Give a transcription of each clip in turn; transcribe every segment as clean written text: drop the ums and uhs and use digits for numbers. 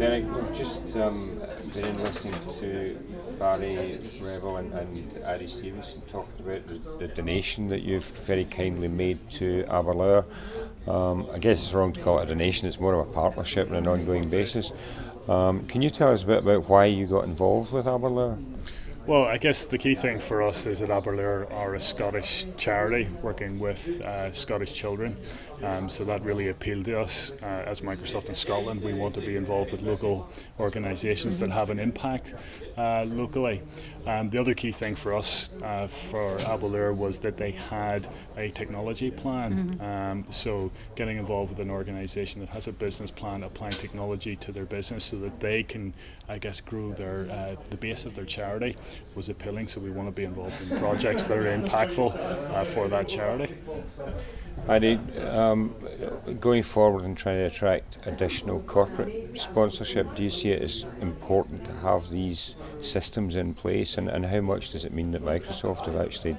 Derek, we've just been listening to Barry Revel and Ari Stevenson talking about the donation that you've very kindly made to Aberlour. I guess it's wrong to call it a donation, it's more of a partnership on an ongoing basis. Can you tell us a bit about why you got involved with Aberlour? Well, I guess the key thing for us is that Aberlour are a Scottish charity working with Scottish children, so that really appealed to us. As Microsoft in Scotland, we want to be involved with local organisations that have an impact locally. The other key thing for us, for Aberlour, was that they had a technology plan. So getting involved with an organisation that has a business plan, applying technology to their business so that they can, I guess, grow their the base of their charity was appealing. So we want to be involved in projects that are impactful for that charity. Adi, going forward and trying to attract additional corporate sponsorship, do you see it as important to have these systems in place, and how much does it mean that Microsoft have actually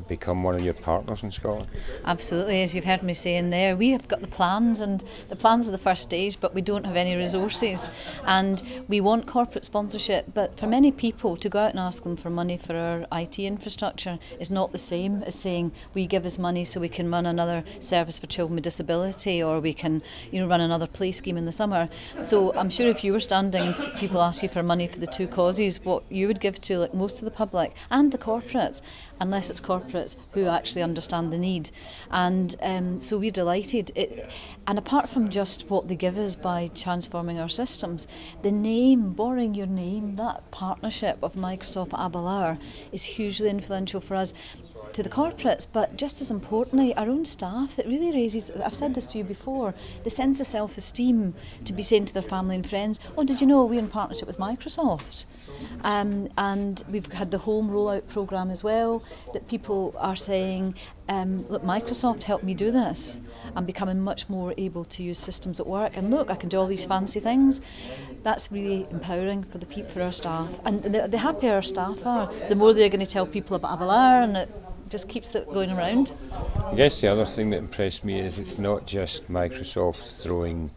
become one of your partners in Scotland? Absolutely, as you've heard me saying there, we have got the plans, and the plans are the first stage, but we don't have any resources, and we want corporate sponsorship, but for many people to go out and ask them for money for our IT infrastructure is not the same as saying we give us money so we can run another service for children with disability, or we can run another play scheme in the summer. So I'm sure if you were standing and people asked you for money for the two causes, what you would give to like most of the public and the corporates, unless it's corporates who actually understand the need. And so we're delighted. And apart from just what they give us by transforming our systems, the name, borrowing your name, that partnership of Microsoft Aberlour is hugely influential for us, to the corporates, but just as importantly, our own staff. It really raises, I've said this to you before, the sense of self-esteem to be saying to their family and friends, oh, did you know we're in partnership with Microsoft? And we've had the home rollout programme as well, that people are saying, look, Microsoft helped me do this. I'm becoming much more able to use systems at work, and look, I can do all these fancy things. That's really empowering for for our staff. And the happier our staff are, the more they're going to tell people about Aberlour, and it just keeps it going around. I guess the other thing that impressed me is it's not just Microsoft throwing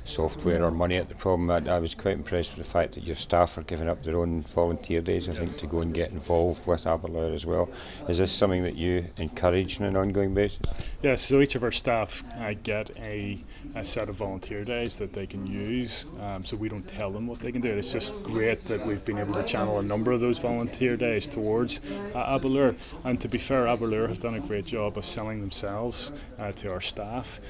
software or money at the problem. I was quite impressed with the fact that your staff are giving up their own volunteer days, I think, to go and get involved with Aberlour as well. Is this something that you encourage on an ongoing basis? Yes, so each of our staff get a set of volunteer days that they can use, so we don't tell them what they can do. It's just great that we've been able to channel a number of those volunteer days towards Aberlour. And to be fair, Aberlour have done a great job of selling themselves to our staff.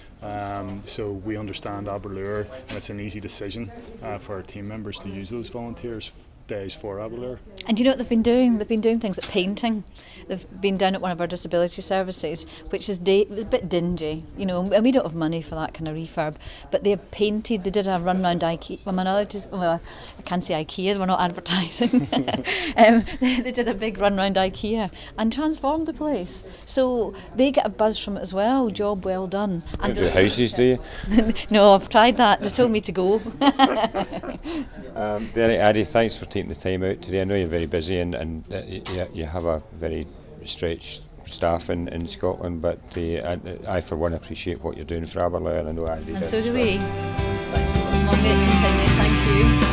So we understand Aberlour, and it's an easy decision for our team members to use those volunteers days for Aberlour. And you know what they've been doing? They've been doing things like painting. They've been down at one of our disability services, which is a bit dingy, and we don't have money for that kind of refurb. But they have painted. They did a run round IKEA. Well, I can't say IKEA. We're not advertising. They did a big run round IKEA and transformed the place. So they get a buzz from it as well. Job well done. You don't do houses, do you? No, I've tried that. They told me to go. Derek, Adi, thanks for taking the time out today. I know you're very busy, and you have a very stretched staff in Scotland, but I for one appreciate what you're doing for Aberlour, and I know Adi and does. so do well. we. Thanks so much. Long may it continue. Thank you.